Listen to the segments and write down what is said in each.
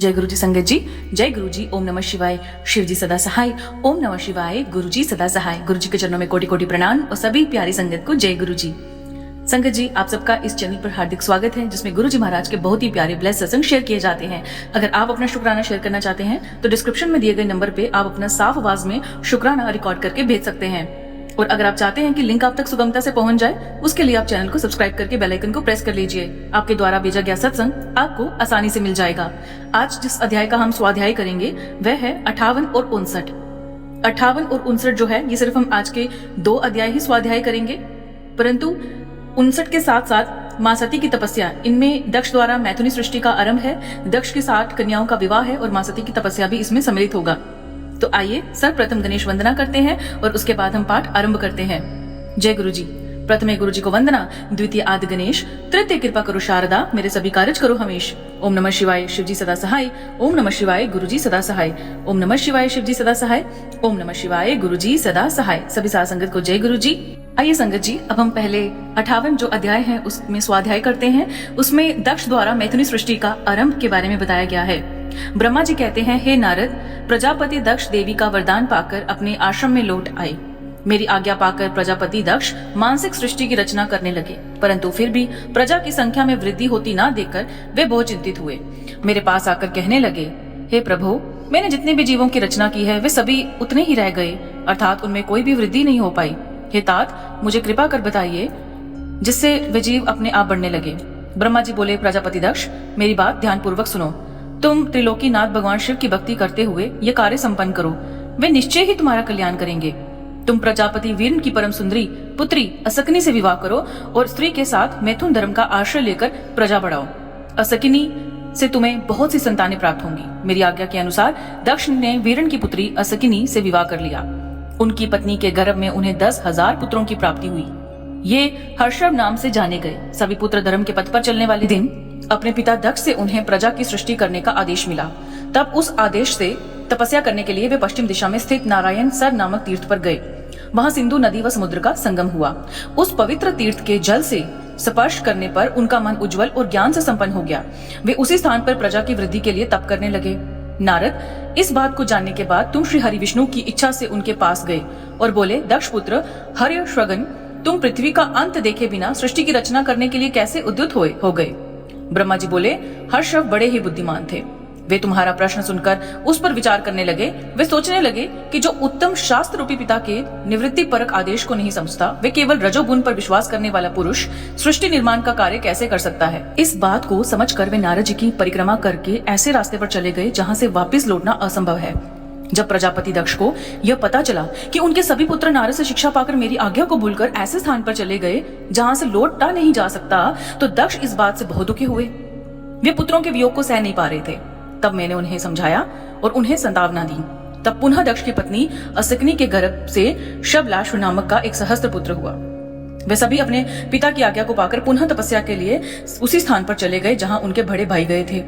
जय गुरु जी संगत जी, जय गुरु जी। ओम नमः शिवाय। शिव जी सदा सहाय। ओम नमः शिवाय। गुरु जी सदा सहाय। गुरु जी के चरणों में कोटि कोटि प्रणाम और सभी प्यारी संगत को जय गुरु जी। संगत जी, आप सबका इस चैनल पर हार्दिक स्वागत है, जिसमें गुरु जी महाराज के बहुत ही प्यारे ब्लेस सत्संग शेयर किए जाते हैं। अगर आप अपना शुक्राना शेयर करना चाहते हैं तो डिस्क्रिप्शन में दिए गए नंबर पे आप अपना साफ आवाज में शुक्राना रिकॉर्ड करके भेज सकते हैं। और अगर आप चाहते हैं कि लिंक आप तक सुगमता से पहुंच जाए, उसके लिए आप चैनल को सब्सक्राइब करके बेल आइकन को प्रेस कर लीजिए। आपके द्वारा भेजा गया सत्संग आपको आसानी से मिल जाएगा। आज जिस अध्याय का हम स्वाध्याय करेंगे वह है 58 और 59। 58 और 59 जो है ये सिर्फ हम आज के 2 अध्याय ही स्वाध्याय करेंगे, परंतु 59 के साथ साथ मां सती की तपस्या, इनमें दक्ष द्वारा मैथुनी सृष्टि का आरंभ है, दक्ष के 60 कन्याओं का विवाह है और मां सती की तपस्या भी इसमें सम्मिलित होगा। तो आइए सर्वप्रथम गणेश वंदना करते हैं और उसके बाद हम पाठ आरंभ करते हैं। जय गुरु जी। प्रथमे गुरु जी को वंदना, द्वितीय आदि गणेश, तृतीय कृपा करो शारदा, मेरे सभी कार्य करो हमेश। ओम नमः शिवाय। शिव जी सदा सहाय। ओम नमः शिवाय। गुरु जी सदा सहाय। ओम नमः शिवाय। शिव जी सदा सहाय। ओम नमः शिवाय। गुरु जी सदा सहाय। सभी साथ संगत को जय गुरु जी। आइए संगत जी, अब हम पहले 58 जो अध्याय है उसमें स्वाध्याय करते हैं। उसमें दक्ष द्वारा मैथुनी सृष्टि का आरंभ के बारे में बताया गया है। ब्रह्मा जी कहते हैं, हे नारद, प्रजापति दक्ष देवी का वरदान पाकर अपने आश्रम में लौट आए। मेरी आज्ञा पाकर प्रजापति दक्ष मानसिक सृष्टि की रचना करने लगे, परंतु फिर भी प्रजा की संख्या में वृद्धि होती ना देखकर वे बहुत चिंतित हुए। मेरे पास आकर कहने लगे, हे प्रभु, मैंने जितने भी जीवों की रचना की है वे सभी उतने ही रह गए, अर्थात उनमें कोई भी वृद्धि नहीं हो पाई। हे तात, मुझे कृपा कर बताइए जिससे वे जीव अपने आप बढ़ने लगे। ब्रह्मा जी बोले, प्रजापति दक्ष, मेरी बात ध्यान पूर्वक सुनो। तुम त्रिलोकीनाथ भगवान शिव की भक्ति करते हुए ये कार्य संपन्न करो, वे निश्चय ही तुम्हारा कल्याण करेंगे। तुम प्रजापति वीर की परम सुंदरी पुत्री असकनी से विवाह करो और स्त्री के साथ मैथुन धर्म का आश्रय लेकर प्रजा बढ़ाओ। असकनी से तुम्हें बहुत सी संतानें प्राप्त होंगी। मेरी आज्ञा के अनुसार दक्ष ने वीरन की पुत्री असकिनी से विवाह कर लिया। उनकी पत्नी के गर्भ में उन्हें 10,000 पुत्रों की प्राप्ति हुई। ये हर्षव नाम से जाने गए। सभी पुत्र धर्म के पथ पर चलने वाले दिन अपने पिता दक्ष से उन्हें प्रजा की सृष्टि करने का आदेश मिला। तब उस आदेश से तपस्या करने के लिए वे पश्चिम दिशा में स्थित नारायण सर नामक तीर्थ पर गए। वहां सिंधु नदी व समुद्र का संगम हुआ। उस पवित्र तीर्थ के जल से स्पर्श करने पर उनका मन उज्जवल और ज्ञान से संपन्न हो गया। वे उसी स्थान पर प्रजा की वृद्धि के लिए तप करने लगे। नारद, इस बात को जानने के बाद तुम श्री हरि विष्णु की इच्छा से उनके पास गए और बोले, दक्ष पुत्र हर्यश्वगन, तुम पृथ्वी का अंत देखे बिना सृष्टि की रचना करने के लिए कैसे उद्युत हो गए? ब्रह्मा जी बोले, हर्षव बड़े ही बुद्धिमान थे। वे तुम्हारा प्रश्न सुनकर उस पर विचार करने लगे। वे सोचने लगे कि जो उत्तम शास्त्र रूपी पिता के निवृत्ति परक आदेश को नहीं समझता, वे केवल रजोगुण पर विश्वास करने वाला पुरुष सृष्टि निर्माण का कार्य कैसे कर सकता है। इस बात को समझकर वे नारद जी की परिक्रमा करके ऐसे रास्ते पर चले गए जहाँ से वापिस लौटना असंभव है। जब प्रजापति दक्ष को यह पता चला कि उनके सभी पुत्र नारद से शिक्षा पाकर मेरी आज्ञा को भूलकर ऐसे स्थान पर चले गए जहां से लौटा नहीं जा सकता, तो दक्ष इस बात से बहुत दुखी हुए। वे पुत्रों के वियोग को सह नहीं पा रहे थे। तब मैंने उन्हें समझाया और उन्हें संतावना दी। तब पुनः दक्ष की पत्नी असकनी के गर्भ से शबलाश्व नामक का एक सहस्त्र पुत्र हुआ। वे सभी अपने पिता की आज्ञा को पाकर पुनः तपस्या के लिए उसी स्थान पर चले गए जहां उनके बड़े भाई गए थे।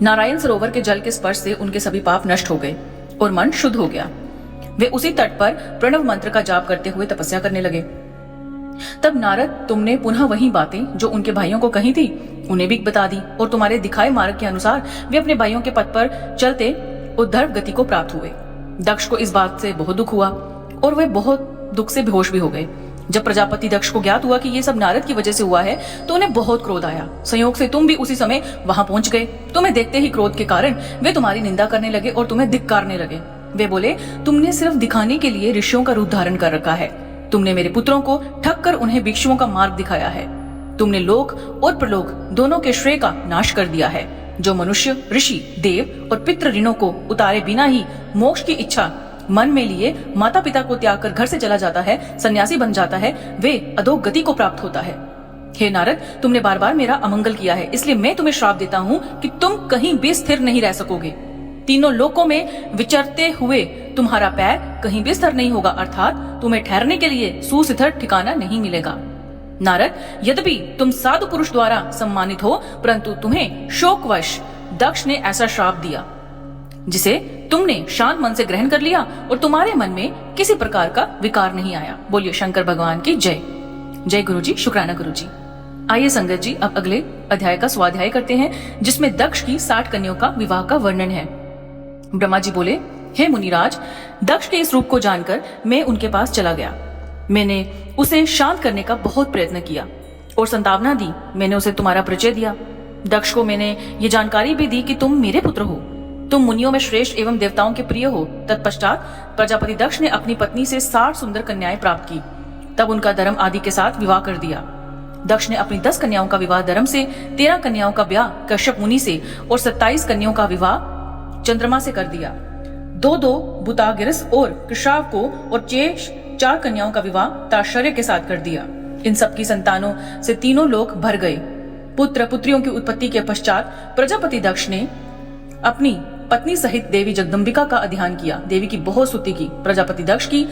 नारायण सरोवर के जल के स्पर्श से उनके सभी पाप नष्ट हो गए और मन शुद्ध हो गया। वे उसी तट पर प्रणव मंत्र का जाप करते हुए तपस्या करने लगे। तब नारद, तुमने पुनः वही बातें जो उनके भाइयों को कही थी उन्हें भी बता दी और तुम्हारे दिखाए मार्ग के अनुसार वे अपने भाइयों के पथ पर चलते उद्धर्व गति को प्राप्त हुए। दक्ष को इस बात से बहुत दुख हुआ और वे बहुत दुख से बेहोश भी हो गए। जब प्रजापति दक्ष को ज्ञात हुआ कि ये सब नारद की वजह से हुआ है तो उन्हें बहुत क्रोध आया। संयोग से तुम भी उसी समय वहां पहुंच गए। तुम्हें देखते ही क्रोध के कारण वे तुम्हारी निंदा करने लगे और तुम्हें धिक्कारने लगे। वे बोले, तुमने सिर्फ दिखाने के लिए ऋषियों का रूप धारण कर रखा है। तुमने मेरे पुत्रों को ठग कर उन्हें भिक्षुओं का मार्ग दिखाया है। तुमने लोक और प्रलोक दोनों के श्रेय का नाश कर दिया है। जो मनुष्य, ऋषि, देव और पितृ ऋणों को उतारे बिना ही मोक्ष की इच्छा मन में लिए माता पिता को त्याग कर घर से चला जाता है, सन्यासी बन जाता है, वे अधोगति को प्राप्त होता है। हे नारद, तुमने बार बार मेरा अमंगल किया है, इसलिए मैं तुम्हें श्राप देता हूँ कि तुम कहीं भी स्थिर नहीं रह सकोगे। तीनों लोकों में विचरते हुए तुम्हारा पैर कहीं भी स्थिर नहीं होगा, अर्थात तुम्हें ठहरने के लिए सुस्थिर ठिकाना नहीं मिलेगा। नारद, यद्यपि तुम साधु पुरुष द्वारा सम्मानित हो, परंतु तुम्हें शोकवश दक्ष ने ऐसा श्राप दिया जिसे तुमने शांत मन से ग्रहण कर लिया और तुम्हारे मन में किसी प्रकार का विकार नहीं आया। बोलिए शंकर भगवान की जय। जय गुरु जी। शुक्राना गुरु जी। आइए संगत जी अब अगले अध्याय का स्वाध्याय करते हैं, जिसमें दक्ष की 60 कन्याओं का विवाह का वर्णन है। ब्रह्मा जी बोले, हे मुनिराज, दक्ष के इस रूप को जानकर मैं उनके पास चला गया। मैंने उसे शांत करने का बहुत प्रयत्न किया और संतावना दी। मैंने उसे तुम्हारा परिचय दिया। दक्ष को मैंने ये जानकारी भी दी कि तुम मेरे पुत्र हो, तुम मुनियों में श्रेष्ठ एवं देवताओं के प्रिय हो। तत्पश्चात प्रजापति दक्ष ने अपनी पत्नी से 60 सुंदर कन्याएं प्राप्त की। तब उनका धर्म आदि के साथ विवाह कर दिया। दक्ष ने अपनी 10 कन्याओं का विवाह धर्म से, 13 कन्याओं का ब्याह कश्यप मुनि से और 27 कन्याओं का विवाह चंद्रमा से कर दिया। 2 बुतागिरस और कृषाव को और 4 कन्याओं का विवाह ताशर्य के साथ कर दिया। इन सबकी संतानों से तीनों लोक भर गए। पुत्र पुत्रियों की उत्पत्ति के पश्चात प्रजापति दक्ष ने अपनी पत्नी सहित देवी जगदम्बिका का अध्ययन किया। देवी की बहुत स्तुति की। प्रजापति दक्ष की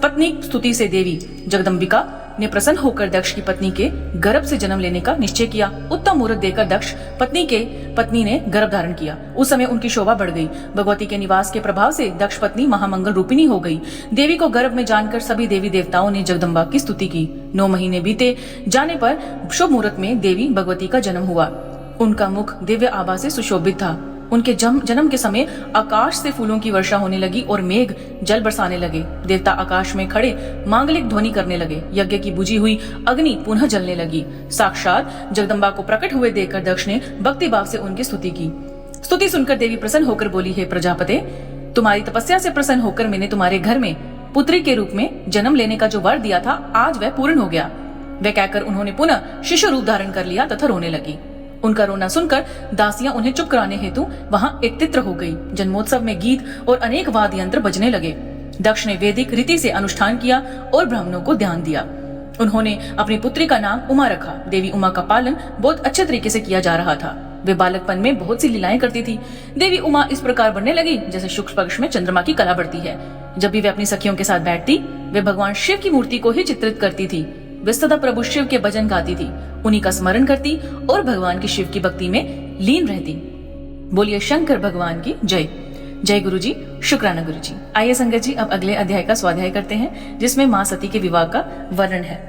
पत्नी स्तुति से देवी जगदम्बिका ने प्रसन्न होकर दक्ष की पत्नी के गर्भ से जन्म लेने का निश्चय किया। उत्तम मुहूर्त देकर दक्ष पत्नी ने गर्भ धारण किया। उस समय उनकी शोभा बढ़ गई। भगवती के निवास के प्रभाव से दक्ष पत्नी महामंगल रूपिणी हो गई। देवी को गर्भ में जानकर सभी देवी देवताओं ने जगदम्बा की स्तुति की। 9 महीने बीते जाने पर शुभ मुहूर्त में देवी भगवती का जन्म हुआ। उनका मुख दिव्य आभा से सुशोभित था। उनके जन्म के समय आकाश से फूलों की वर्षा होने लगी और मेघ जल बरसाने लगे। देवता आकाश में खड़े मांगलिक ध्वनि करने लगे। यज्ञ की बुझी हुई अग्नि पुनः जलने लगी। साक्षात जगदम्बा को प्रकट हुए देखकर दक्ष ने भक्ति भाव से उनकी स्तुति की। स्तुति सुनकर देवी प्रसन्न होकर बोली, हे प्रजापते, तुम्हारी तपस्या से प्रसन्न होकर मैंने तुम्हारे घर में पुत्री के रूप में जन्म लेने का जो वर दिया था, आज वह पूर्ण हो गया। वह कहकर उन्होंने पुनः शिशु रूप धारण कर लिया तथा रोने लगी। उनका रोना सुनकर दासियां उन्हें चुप कराने हेतु वहां एकत्रित हो गई। जन्मोत्सव में गीत और अनेक वाद्य यंत्र बजने लगे। दक्ष ने वैदिक रीति से अनुष्ठान किया और ब्राह्मणों को ध्यान दिया। उन्होंने अपनी पुत्री का नाम उमा रखा। देवी उमा का पालन बहुत अच्छे तरीके से किया जा रहा था। वे बालकपन में बहुत सी लीलाएं करती थी। देवी उमा इस प्रकार बढ़ने लगी जैसे शुक्ल पक्ष में चंद्रमा की कला बढ़ती है। जब भी वे अपनी सखियों के साथ बैठती, वे भगवान शिव की मूर्ति को ही चित्रित करती थी। वे सदा प्रभु शिव के भजन गाती थी, उन्हीं का स्मरण करती और भगवान की शिव की भक्ति में लीन रहती। बोलिए शंकर भगवान की जय। जय गुरु जी, शुक्राना गुरु जी। आइए संगत जी अब अगले अध्याय का स्वाध्याय करते हैं, जिसमें माँ सती के विवाह का वर्णन है।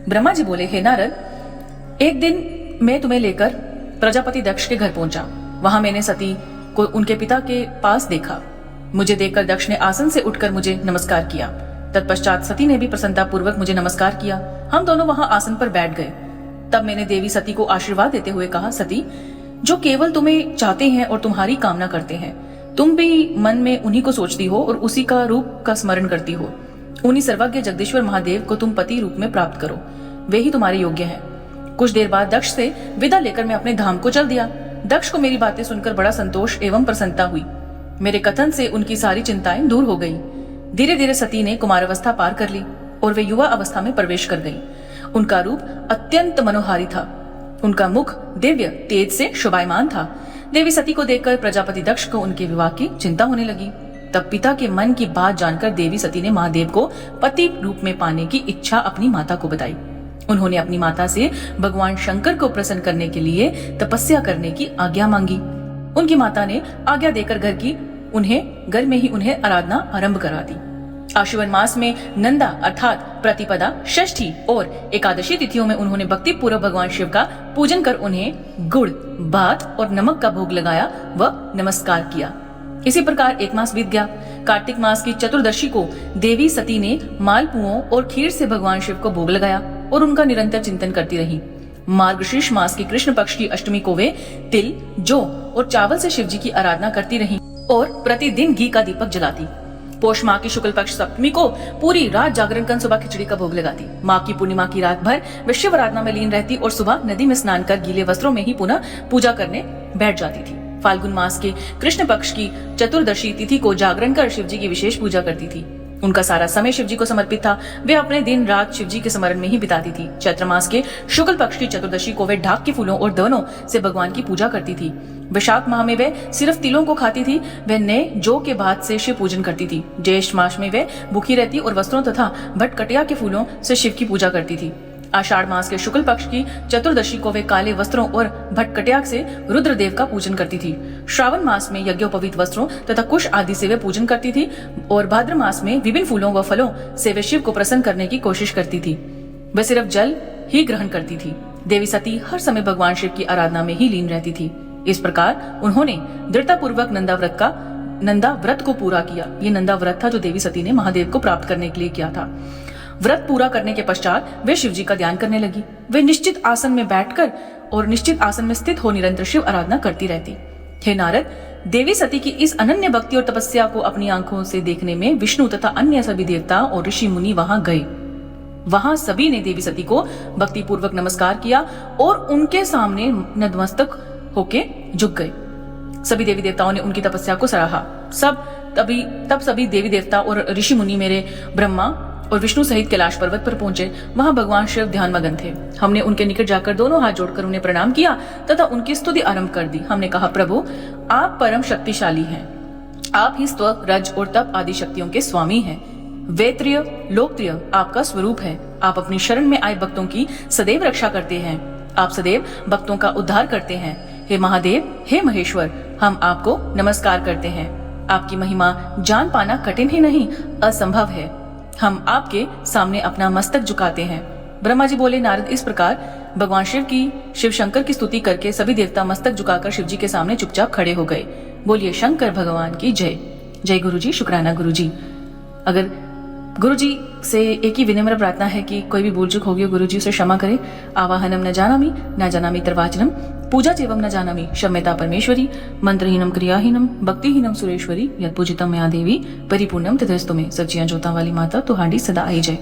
ब्रह्मा जी बोले, हे नारद, एक दिन मैं तुम्हें लेकर प्रजापति दक्ष के घर पहुंचा। वहां मैंने सती को उनके पिता के पास देखा। मुझे देखकर दक्ष ने आसन से उठकर मुझे नमस्कार किया। तत्पश्चात सती ने भी प्रसन्नता पूर्वक मुझे नमस्कार किया। हम दोनों वहां आसन पर बैठ गए। तब मैंने देवी सती को आशीर्वाद देते हुए कहा, सती, जो केवल तुम्हें चाहते हैं और तुम्हारी कामना करते हैं, तुम भी मन में उन्हीं को सोचती हो और उसी का रूप का स्मरण करती हो। उन्हीं सर्वज्ञ जगदीश्वर महादेव को तुम पति रूप में प्राप्त करो, वे ही तुम्हारे योग्य हैं। कुछ देर बाद दक्ष से विदा लेकर मैं अपने धाम को चल दिया। दक्ष को मेरी बातें सुनकर बड़ा संतोष एवं प्रसन्नता हुई। मेरे कथन से उनकी सारी चिंताएं दूर हो गई। धीरे धीरे सती ने कुमारावस्था पार कर ली और वे युवा अवस्था में प्रवेश कर गई। उनका रूप अत्यंत मनोहारी था। उनका मुख दिव्य तेज से शोभायमान था। देवी सती को देखकर प्रजापति दक्ष को उनके विवाह की चिंता होने लगी। तब पिता के मन की बात जानकर देवी सती ने महादेव को पति रूप में पाने की इच्छा अपनी माता को बताई। उन्होंने अपनी माता से भगवान शंकर को प्रसन्न करने के लिए तपस्या करने की आज्ञा मांगी। उनकी माता ने आज्ञा देकर घर में ही उन्हें आराधना आरंभ करा दी। आश्विन मास में नंदा अर्थात प्रतिपदा, षष्ठी और एकादशी तिथियों में उन्होंने भक्ति पूर्वक भगवान शिव का पूजन कर उन्हें गुड़, भात और नमक का भोग लगाया व नमस्कार किया। इसी प्रकार एक मास बीत गया। कार्तिक मास की चतुर्दशी को देवी सती ने मालपुओं और खीर से भगवान शिव को भोग लगाया और उनका निरंतर चिंतन करती रही। मार्गशीर्ष मास की कृष्ण पक्ष की अष्टमी को वे तिल, जौ और चावल से शिव जी की आराधना करती रही और प्रतिदिन घी का दीपक जलाती। पोष माह की शुक्ल पक्ष सप्तमी को पूरी रात जागरण कर सुबह खिचड़ी का भोग लगाती। माँ की पूर्णिमा की रात भर वे शिव आराधना में लीन रहती और सुबह नदी में स्नान कर गीले वस्त्रों में ही पुनः पूजा करने बैठ जाती थी। फाल्गुन मास के कृष्ण पक्ष की चतुर्दशी तिथि को जागरण कर शिव जी की विशेष पूजा करती थी। उनका सारा समय शिव जी को समर्पित था। वे अपने दिन रात शिव जी के स्मरण में ही बिताती थी। चैत्र मास के शुक्ल पक्ष की चतुर्दशी को वे ढाक के फूलों और दवनों से भगवान की पूजा करती थी। वैशाख माह में वे सिर्फ तिलों को खाती थी। वे नए जौ के भात से शिव पूजन करती थी। ज्येष्ठ मास में वे भूखी रहती और वस्त्रों तथा भटकटिया के फूलों से शिव की पूजा करती थी। आषाढ़ मास के शुक्ल पक्ष की चतुर्दशी को वे काले वस्त्रों और भटकटिया से रुद्रदेव का पूजन करती थी। श्रावण मास में यज्ञोपवीत वस्त्रों तथा कुश आदि से वे पूजन करती थी और भाद्र मास में विभिन्न फूलों व फलों से वे शिव को प्रसन्न करने की कोशिश करती थी। वे सिर्फ जल ही ग्रहण करती थी। देवी सती हर समय भगवान शिव की आराधना में ही लीन रहती थी। इस प्रकार उन्होंने दृढ़तापूर्वक नंदा व्रत को पूरा किया। ये नंदा व्रत था जो देवी सती ने महादेव को प्राप्त करने के लिए किया था। व्रत पूरा करने के पश्चात वे शिव जी का ध्यान करने लगी। वे निश्चित आसन में बैठकर और निश्चित आसन में स्थित हो निरंतर शिव आराधना करती रहती। हे नारद, देवी सती की इस अनन्य भक्ति और तपस्या को अपनी आंखों से देखने में विष्णु तथा अन्य सभी देवता और ऋषि मुनि वहां गए। वहां सभी ने देवी सती को भक्ति पूर्वक नमस्कार किया और उनके सामने नतमस्तक होके झुक गए। सभी देवी देवताओं ने उनकी तपस्या को सराहा। तब सभी देवी देवता और ऋषि मुनि मेरे ब्रह्मा और विष्णु सहित कैलाश पर्वत पर पहुंचे। वहां भगवान शिव ध्यान मगन थे। हमने उनके निकट जाकर दोनों हाथ जोड़कर उन्हें प्रणाम किया तथा उनकी स्तुति आरंभ कर दी। हमने कहा, प्रभु आप परम शक्तिशाली हैं। आप ही स्व, रज और तप आदि शक्तियों के स्वामी हैं। वेत्रिय लोकप्रिय आपका स्वरूप है। आप अपनी शरण में आए भक्तों की सदैव रक्षा करते हैं। आप सदैव भक्तों का उद्धार करते हैं। हे महादेव, हे महेश्वर, हम आपको नमस्कार करते हैं। आपकी महिमा जान पाना कठिन ही नहीं, असंभव है। हम आपके सामने अपना मस्तक झुकाते हैं। ब्रह्मा जी बोले, नारद, इस प्रकार भगवान शिव शंकर की स्तुति करके सभी देवता मस्तक झुकाकर शिव जी के सामने चुपचाप खड़े हो गए। बोलिए शंकर भगवान की जय। जय गुरु जी, शुक्राना गुरु जी। अगर गुरु जी से एक ही विनम्र प्रार्थना है कि कोई भी भूल चूक होगी गुरु जी उसे क्षमा करे। आवाहनम न जानामि तर्वाचनम, पूजा चेवम न जानामि क्षम्यता परमेश्वरी, मंत्रहीनम क्रियाहीनम भक्तिहीनम सुरेश्वरी, यद पूजितम मया देवी परिपूर्णम तथस्तु में। सच्चियां जोता वाली माता तुहाड़ी सदा आई जय।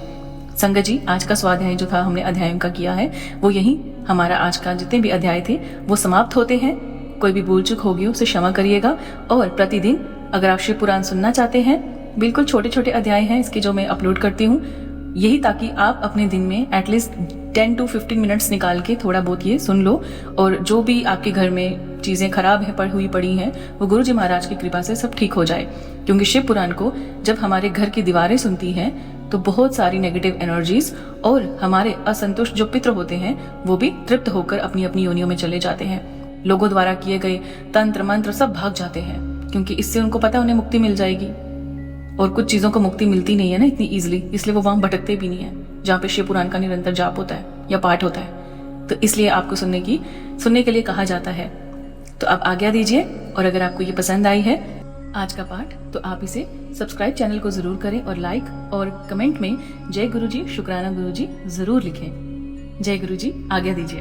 संगत जी, आज का स्वाध्याय जो था हमने अध्यायों का किया है वो यही हमारा आज का जितने भी अध्याय थे वो समाप्त होते हैं। कोई भी भूल चूक होगी उसे क्षमा करिएगा। और प्रतिदिन अगर आप शिव पुराण सुनना चाहते हैं, बिल्कुल छोटे छोटे अध्याय हैं इसके जो मैं अपलोड करती हूँ, यही ताकि आप अपने दिन में एटलीस्ट 10 to 15 मिनट्स निकाल के थोड़ा बहुत ये सुन लो। और जो भी आपके घर में चीजें खराब है पड़ी हैं वो गुरु जी महाराज की कृपा से सब ठीक हो जाए। क्योंकि शिव पुराण को जब हमारे घर की दीवारें सुनती हैं तो बहुत सारी नेगेटिव एनर्जीज और हमारे असंतुष्ट जो पितृ होते हैं वो भी तृप्त होकर अपनी अपनी योनियों में चले जाते हैं। लोगों द्वारा किए गए तंत्र मंत्र सब भाग जाते हैं, क्योंकि इससे उनको पता है उन्हें मुक्ति मिल जाएगी। और कुछ चीजों को मुक्ति मिलती नहीं है ना इतनी इजीली, इसलिए वो वहां भटकते भी नहीं है जहाँ पे शिव पुराण का निरंतर जाप होता है या पाठ होता है। तो इसलिए आपको सुनने के लिए कहा जाता है। तो आप आज्ञा दीजिए, और अगर आपको ये पसंद आई है आज का पाठ तो आप इसे सब्सक्राइब चैनल को जरूर करें और लाइक और कमेंट में जय गुरु जी, शुक्राना गुरु जी जरूर लिखें। जय गुरु जी, आज्ञा दीजिए।